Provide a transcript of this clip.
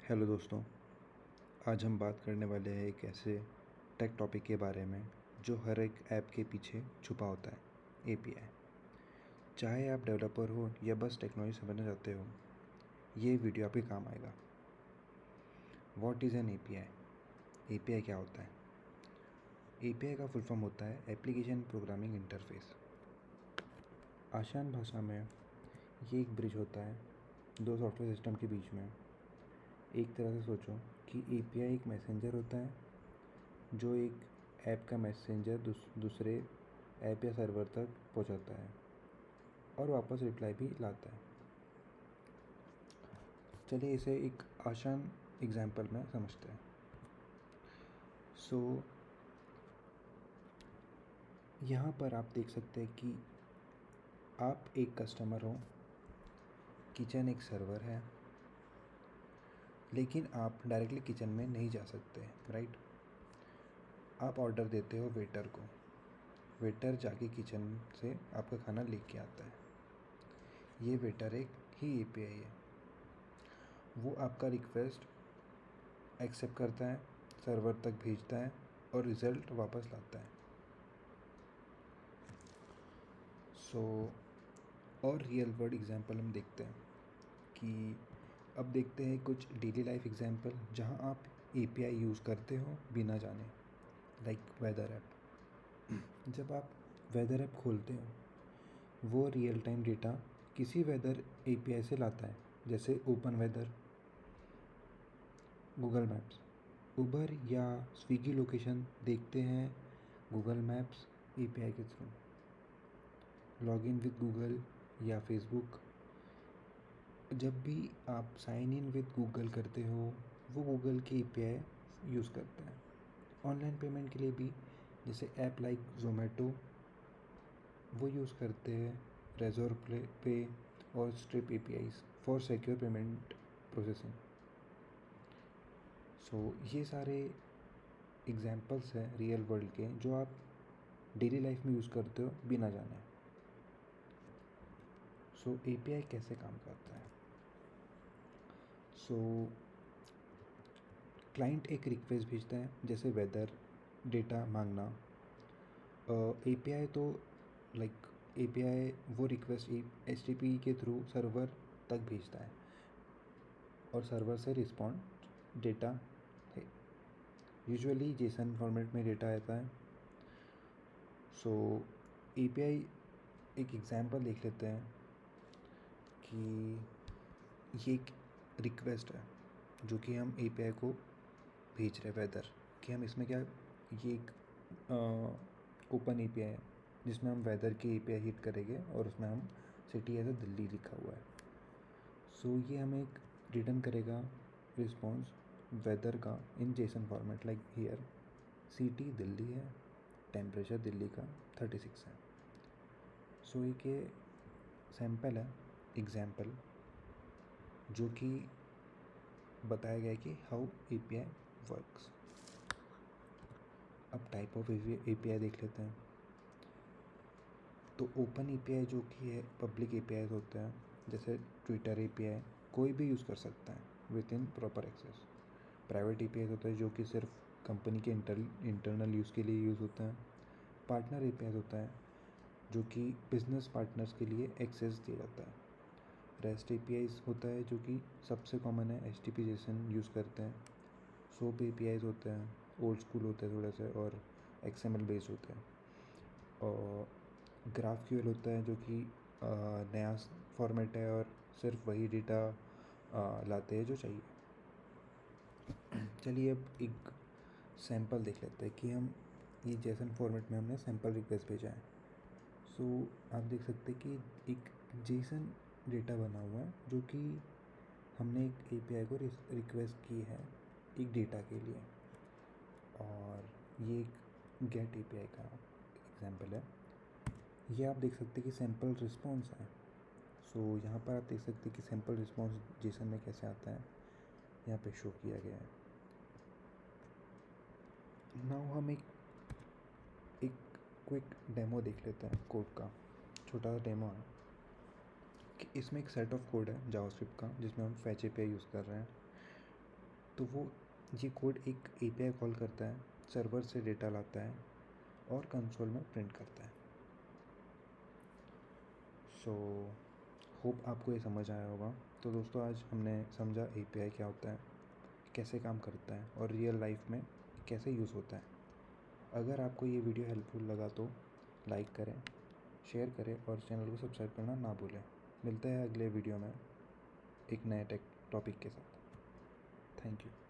Hello दोस्तों, आज हम बात करने वाले हैं एक ऐसे टेक टॉपिक के बारे में जो हर एक ऐप के पीछे छुपा होता है, एपीआई। चाहे आप डेवलपर हो या बस टेक्नोलॉजी समझना चाहते हो, ये वीडियो आपके काम आएगा। What is an API? API क्या होता है? एपीआई का फुल फॉर्म होता है एप्लीकेशन प्रोग्रामिंग इंटरफेस। आसान भाषा में ये एक ब्रिज होता है दो सॉफ्टवेयर सिस्टम के बीच में। एक तरह से सोचो कि एपीआई एक मैसेंजर होता है जो एक ऐप का मैसेंजर दूसरे ऐप या सर्वर तक पहुंचाता है और वापस रिप्लाई भी लाता है। चलिए इसे एक आसान एग्जांपल में समझते हैं। यहाँ पर आप देख सकते हैं कि आप एक कस्टमर हो, किचन एक सर्वर है, लेकिन आप डायरेक्टली किचन में नहीं जा सकते, राइट? आप ऑर्डर देते हो वेटर को, वेटर जाके किचन से आपका खाना लेके आता है। ये वेटर एक ही एपीआई है। वो आपका रिक्वेस्ट एक्सेप्ट करता है, सर्वर तक भेजता है और रिज़ल्ट वापस लाता है। और रियल वर्ल्ड एग्जांपल हम देखते हैं कि अब देखते हैं कुछ डेली लाइफ एग्जांपल जहां आप एपीआई यूज़ करते हो बिना जाने, लाइक वेदर ऐप। जब आप वेदर ऐप खोलते हो, वो रियल टाइम डेटा किसी वेदर एपीआई से लाता है, जैसे ओपन वेदर, गूगल मैप्स। उबर या स्विगी लोकेशन देखते हैं गूगल मैप्स एपीआई के थ्रू। लॉगिन विद गूगल या फेसबुक, जब भी आप साइन इन विद गूगल करते हो, वो गूगल की एपीआई यूज़ करते हैं। ऑनलाइन पेमेंट के लिए भी जैसे ऐप लाइक ज़ोमैटो, वो यूज़ करते हैं रेज़र पे और strip APIs for secure payment processing. ये सारे एग्जांपल्स हैं रियल वर्ल्ड के जो आप डेली लाइफ में यूज़ करते हो बिना जाने। एपीआई कैसे काम करता है? क्लाइंट एक रिक्वेस्ट भेजता है, जैसे वेदर डेटा मांगना। एपीआई तो लाइक एपीआई वो रिक्वेस्ट एचटीटीपी के थ्रू सर्वर तक भेजता है और सर्वर से रिस्पॉन्ड डेटा है। यूजुअली जेसन फॉर्मेट में डेटा आता है। एपीआई एक एग्जांपल देख लेते हैं कि ये एक रिक्वेस्ट है जो कि हम एपीआई को भेज रहे वेदर कि हम इसमें क्या, ये एक ओपन एपीआई है जिसमें हम वेदर की एपीआई हिट करेंगे और उसमें हम सिटी एज ए दिल्ली लिखा हुआ है। ये हमें एक रिटर्न करेगा रिस्पॉन्स वेदर का in JSON format, like here city Delhi है, टेम्परेचर दिल्ली का 36 है। एक ये सैम्पल है, एग्जाम्पल, जो कि बताया गया है कि हाउ एपीआई वर्क्स। अब टाइप ऑफ एपीआई देख लेते हैं। तो ओपन एपीआई जो कि है पब्लिक एपीआई होते हैं, जैसे ट्विटर एपीआई कोई भी यूज़ कर सकता है within proper access. Private API होता है जो कि सिर्फ कंपनी के इंटरनल यूज़ के लिए यूज़ होता है। पार्टनर एपीआई होता है जो कि बिजनेस पार्टनर्स के लिए एक्सेस दिया जाता है। रेस्ट एपीआईज होता है जो कि सबसे कॉमन है, एचटीटीपी जेसन यूज़ करते हैं। सोप एपीआईज होते हैं, ओल्ड स्कूल होते हैं थोड़े से और एक्सएमएल बेस्ड होते हैं। और ग्राफक्यूएल होता है जो कि नया फॉर्मेट है और सिर्फ वही डेटा लाते हैं जो चाहिए। चलिए अब एक सैंपल देख लेते हैं कि हम ये जेसन फॉर्मेट में हमने सैंपल रिक्वेस्ट भेजा है। आप देख सकते हैं कि एक जेसन डेटा बना हुआ है जो कि हमने एक एपीआई को रिक्वेस्ट की है एक डेटा के लिए, और ये एक गेट एपीआई का एग्जांपल है। ये आप देख सकते हैं कि सैंपल रिस्पॉन्स है। यहाँ पर आप देख सकते हैं कि सैंपल रिस्पॉन्स जेसन में कैसे आता है, यहाँ पे शो किया गया है। नाउ हम एक क्विक डेमो देख लेते हैं कोड का, छोटा सा डेमो है कि इसमें एक सेट ऑफ कोड है जावास्क्रिप्ट का जिसमें हम फैच एपीआई यूज़ कर रहे हैं। तो वो ये कोड एक API कॉल करता है, सर्वर से डेटा लाता है और कंसोल में प्रिंट करता है। सो होप आपको ये समझ आया होगा। तो दोस्तों आज हमने समझा API क्या होता है, कैसे काम करता है और रियल लाइफ में कैसे यूज़ होता है। अगर आपको ये वीडियो हेल्पफुल लगा तो लाइक करें, शेयर करें और चैनल को सब्सक्राइब करना ना भूलें। मिलते हैं अगले वीडियो में एक नए टेक टॉपिक के साथ। Thank you.